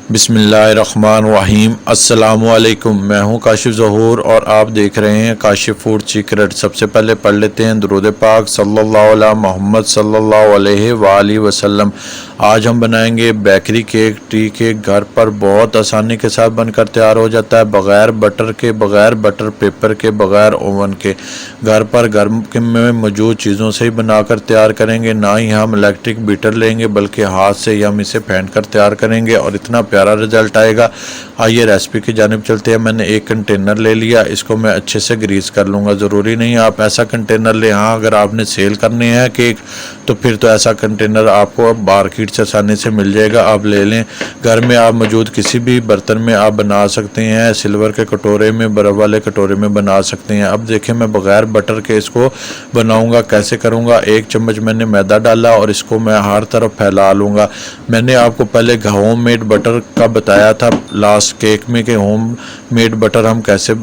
बिस्मिल्लाहिर्रहमानिर्रहीम। अस्सलामुअलैकुम। मैं हूं काशिफ ज़हूर और आप देख रहे हैं काशिफ फूड सीक्रेट। सबसे पहले पढ़ लेते हैं दुरूद पाक सल्लल्लाहु अला मोहम्मद सल्लल्लाहु अलैहि वसल्लम। आज हम बनाएंगे बेकरी केक, टी केक। घर पर बहुत आसानी के साथ बनकर तैयार हो जाता है, बग़ैर बटर के, बग़ैर बटर पेपर के, बग़ैर ओवन के। घर पर घर में मौजूद चीज़ों से ही बनाकर तैयार करेंगे। ना ही हम इलेक्ट्रिक बीटर लेंगे बल्कि हाथ से ही हम इसे फेंट कर तैयार करेंगे और इतना प्यारा रिजल्ट आएगा। आइए रेसिपी की जानिब चलते हैं। मैंने एक कंटेनर ले लिया, इसको मैं अच्छे से ग्रीस कर लूँगा। ज़रूरी नहीं आप ऐसा कंटेनर लें, हाँ अगर आपने सेल करने हैं केक तो फिर तो ऐसा कंटेनर आपको मार्केट से आसानी से मिल जाएगा, आप ले लें। घर में आप मौजूद किसी भी बर्तन में आप बना सकते हैं, सिल्वर के कटोरे में, बर्फ़ वाले कटोरे में बना सकते हैं। अब देखें मैं बग़ैर बटर के इसको बनाऊँगा, कैसे करूँगा। 1 चम्मच मैंने मैदा डाला और इसको मैं हर तरफ फैला लूँगा। मैंने आपको पहले होम मेड बटर का बताया था लास्ट केक में कि होम मेड बटर हम कैसे,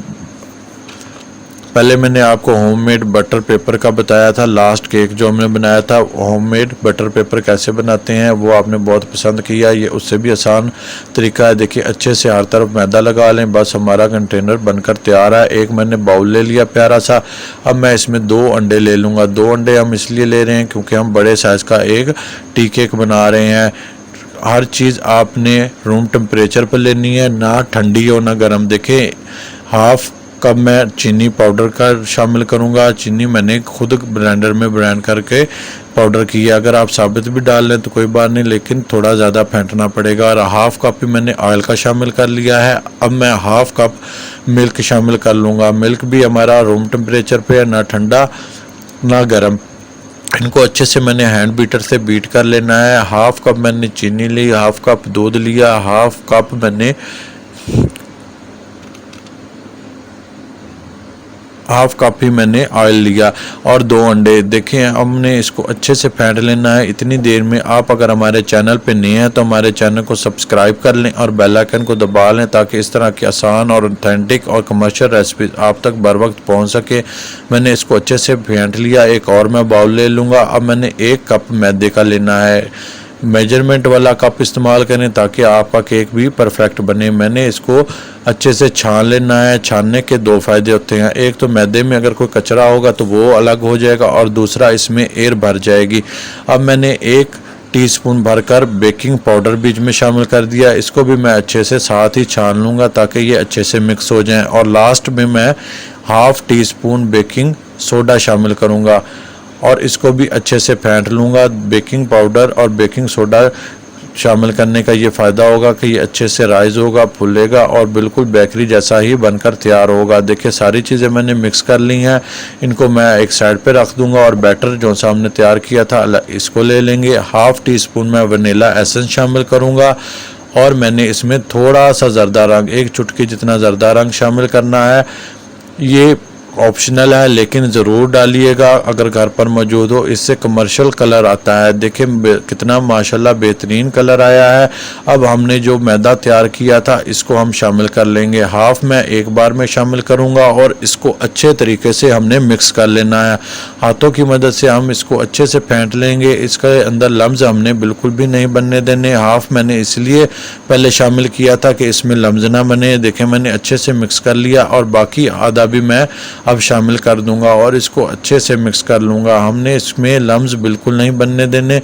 पहले मैंने आपको होममेड बटर पेपर का बताया था। लास्ट केक जो हमने बनाया था होममेड बटर पेपर कैसे बनाते हैं वो आपने बहुत पसंद किया। ये उससे भी आसान तरीका है। देखिए अच्छे से हर तरफ मैदा लगा लें, बस हमारा कंटेनर बनकर तैयार है। एक मैंने बाउल ले लिया प्यारा सा। अब मैं इसमें 2 अंडे ले लूँगा। 2 अंडे हम इसलिए ले रहे हैं क्योंकि हम बड़े साइज़ का एक टी केक बना रहे हैं। हर चीज़ आपने रूम टेम्परेचर पर लेनी है, ना ठंडी हो ना गर्म। देखें हाफ कप मैं चीनी पाउडर का शामिल करूंगा। चीनी मैंने खुद ब्लेंडर में ब्लेंड करके पाउडर की है। अगर आप साबित भी डाल लें तो कोई बात नहीं, लेकिन थोड़ा ज़्यादा फेंटना पड़ेगा। और हाफ कप ही मैंने ऑयल का शामिल कर लिया है। अब मैं हाफ कप मिल्क शामिल कर लूँगा। मिल्क भी हमारा रूम टेम्परेचर पे है, ना ठंडा ना गर्म। इनको अच्छे से मैंने हैंड बीटर से बीट कर लेना है। हाफ कप मैंने चीनी ली, हाफ कप दूध लिया, हाफ कप मैंने हाफ कप ही मैंने ऑयल लिया और 2 अंडे। देखें हमने इसको अच्छे से फेंट लेना है। इतनी देर में आप अगर हमारे चैनल पे नए हैं तो हमारे चैनल को सब्सक्राइब कर लें और बेल आइकन को दबा लें ताकि इस तरह की आसान और ऑथेंटिक और कमर्शियल रेसिपी आप तक बर वक्त पहुँच सके। मैंने इसको अच्छे से फेंट लिया। एक और मैं बाउल ले लूँगा। अब मैंने 1 कप मैदे का लेना है। मेजरमेंट वाला कप इस्तेमाल करें ताकि आपका केक भी परफेक्ट बने। मैंने इसको अच्छे से छान लेना है। छानने के 2 फ़ायदे होते हैं। एक तो मैदे में अगर कोई कचरा होगा तो वो अलग हो जाएगा और दूसरा इसमें एयर भर जाएगी। अब मैंने 1 टीस्पून भरकर बेकिंग पाउडर बीच में शामिल कर दिया। इसको भी मैं अच्छे से साथ ही छान लूँगा ताकि ये अच्छे से मिक्स हो जाएं। और लास्ट में मैं हाफ़ टीस्पून बेकिंग सोडा शामिल करूँगा और इसको भी अच्छे से फेंट लूँगा। बेकिंग पाउडर और बेकिंग सोडा शामिल करने का ये फ़ायदा होगा कि ये अच्छे से राइज़ होगा, फूलेगा और बिल्कुल बेकरी जैसा ही बनकर तैयार होगा। देखिए सारी चीज़ें मैंने मिक्स कर ली हैं। इनको मैं एक साइड पे रख दूंगा और बैटर जो सा हमने तैयार किया था इसको ले लेंगे। हाफ़ टी-स्पून मैं वनीला एसेंस शामिल करूँगा और मैंने इसमें थोड़ा सा ज़र्दा रंग, 1 चुटकी जितना ज़र्दा रंग शामिल करना है। ये ऑप्शनल है लेकिन ज़रूर डालिएगा अगर घर पर मौजूद हो। इससे कमर्शियल कलर आता है। देखिए कितना माशाल्लाह बेहतरीन कलर आया है। अब हमने जो मैदा तैयार किया था इसको हम शामिल कर लेंगे। हाफ मैं एक बार में शामिल करूंगा और इसको अच्छे तरीके से हमने मिक्स कर लेना है। हाथों की मदद से हम इसको अच्छे से फेंट लेंगे। इसके अंदर लम्स हमने बिल्कुल भी नहीं बनने देने। हाफ मैंने इसलिए पहले शामिल किया था कि इसमें लम्स ना बने। देखें मैंने अच्छे से मिक्स कर लिया और बाकी आधा भी मैं अब शामिल कर दूंगा और इसको अच्छे से मिक्स कर लूँगा। हमने इसमें लम्स बिल्कुल नहीं बनने देने।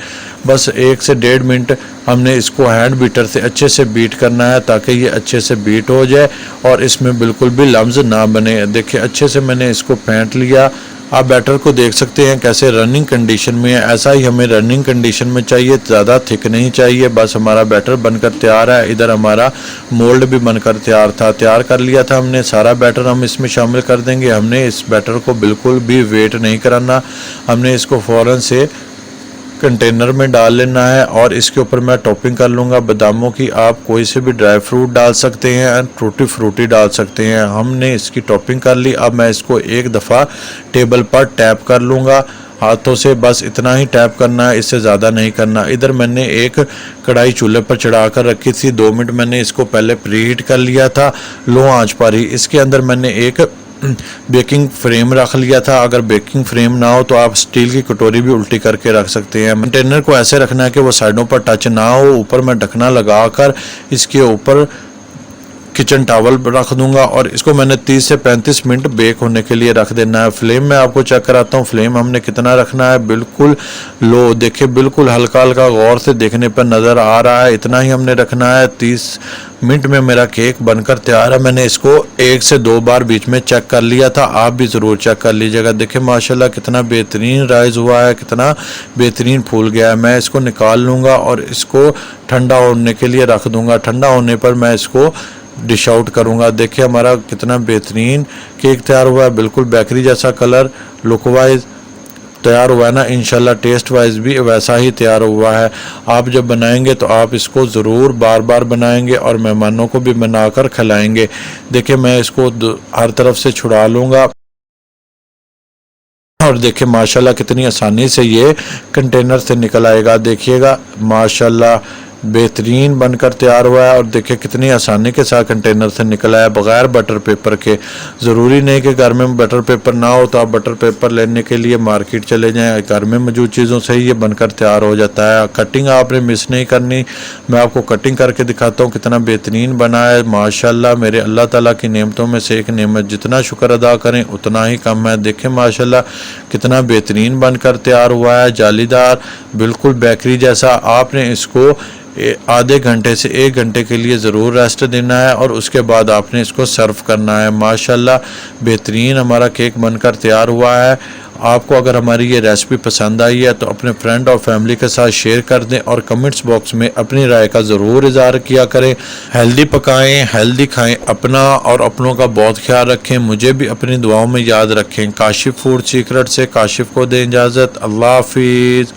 बस 1 से 1.5 मिनट हमने इसको हैंड बीटर से अच्छे से बीट करना है ताकि ये अच्छे से बीट हो जाए और इसमें बिल्कुल भी लम्स ना बने। देखिए अच्छे से मैंने इसको फेंट लिया। आप बैटर को देख सकते हैं कैसे रनिंग कंडीशन में है। ऐसा ही हमें रनिंग कंडीशन में चाहिए, ज़्यादा थिक नहीं चाहिए। बस हमारा बैटर बनकर तैयार है। इधर हमारा मोल्ड भी बनकर तैयार कर लिया था हमने। सारा बैटर हम इसमें शामिल कर देंगे। हमने इस बैटर को बिल्कुल भी वेट नहीं कराना। हमने इसको फ़ौरन से कंटेनर में डाल लेना है और इसके ऊपर मैं टॉपिंग कर लूँगा बादामों की। आप कोई से भी ड्राई फ्रूट डाल सकते हैं एंड टूटी फ्रूटी डाल सकते हैं। हमने इसकी टॉपिंग कर ली। अब मैं इसको एक दफ़ा टेबल पर टैप कर लूँगा हाथों से। बस इतना ही टैप करना है, इससे ज़्यादा नहीं करना। इधर मैंने एक कढ़ाई चूल्हे पर चढ़ा कर रखी थी। 2 मिनट मैंने इसको पहले प्रीहीट कर लिया था लो आंच पर ही। इसके अंदर मैंने एक बेकिंग फ्रेम रख लिया था। अगर बेकिंग फ्रेम ना हो तो आप स्टील की कटोरी भी उल्टी करके रख सकते हैं। कंटेनर को ऐसे रखना है कि वो साइडों पर टच ना हो। ऊपर मैं ढकना लगाकर इसके ऊपर किचन टॉवल रख दूंगा और इसको मैंने 30 से 35 मिनट बेक होने के लिए रख देना है। फ्लेम में आपको चेक कराता हूँ, फ्लेम हमने कितना रखना है, बिल्कुल लो। देखिए बिल्कुल हल्का हल्का गौर से देखने पर नज़र आ रहा है, इतना ही हमने रखना है। 30 मिनट में मेरा केक बनकर तैयार है। मैंने इसको 1 से 2 बार बीच में चेक कर लिया था, आप भी ज़रूर चेक कर लीजिएगा। देखिए माशाल्लाह कितना बेहतरीन राइज हुआ है, कितना बेहतरीन फूल गया है। मैं इसको निकाल लूँगा और इसको ठंडा होने के लिए रख दूँगा। ठंडा होने पर मैं इसको डिश आउट करूँगा। देखिए हमारा कितना बेहतरीन केक तैयार हुआ है, बिल्कुल बेकरी जैसा कलर, लुक वाइज तैयार हुआ है ना। इंशाल्लाह टेस्ट वाइज भी वैसा ही तैयार हुआ है। आप जब बनाएंगे तो आप इसको ज़रूर बार बार बनाएंगे और मेहमानों को भी बनाकर खिलाएंगे। देखिए मैं इसको हर तरफ से छुड़ा लूँगा और देखिए माशाल्लाह कितनी आसानी से ये कंटेनर से निकल आएगा। देखिएगा माशाल्लाह बेहतरीन बनकर तैयार हुआ है और देखिए कितनी आसानी के साथ कंटेनर से निकला है बग़ैर बटर पेपर के। ज़रूरी नहीं कि घर में बटर पेपर ना हो तो आप बटर पेपर लेने के लिए मार्केट चले जाएं। घर में मौजूद चीज़ों से ही ये बनकर तैयार हो जाता है। कटिंग आपने मिस नहीं करनी, मैं आपको कटिंग करके दिखाता हूँ कितना बेहतरीन बना है। माशाल्लाह मेरे अल्लाह ताला की नेमतों में से एक नेमत, जितना शुक्र अदा करें उतना ही कम है। देखें माशाल्लाह कितना बेहतरीन बनकर तैयार हुआ है, जालीदार, बिल्कुल बेकरी जैसा। आपने इसको आधे घंटे से 1 घंटे के लिए ज़रूर रेस्ट देना है और उसके बाद आपने इसको सर्व करना है। माशाल्लाह बेहतरीन हमारा केक बनकर तैयार हुआ है। आपको अगर हमारी ये रेसिपी पसंद आई है तो अपने फ्रेंड और फैमिली के साथ शेयर कर दें और कमेंट्स बॉक्स में अपनी राय का ज़रूर इज़हार किया करें। हेल्दी पकाएं, हेल्दी खाएं, अपना और अपनों का बहुत ख्याल रखें। मुझे भी अपनी दुआओं में याद रखें। काशिफ फूड सीक्रेट से काशिफ को दें इजाज़त। अल्लाह हाफिज़।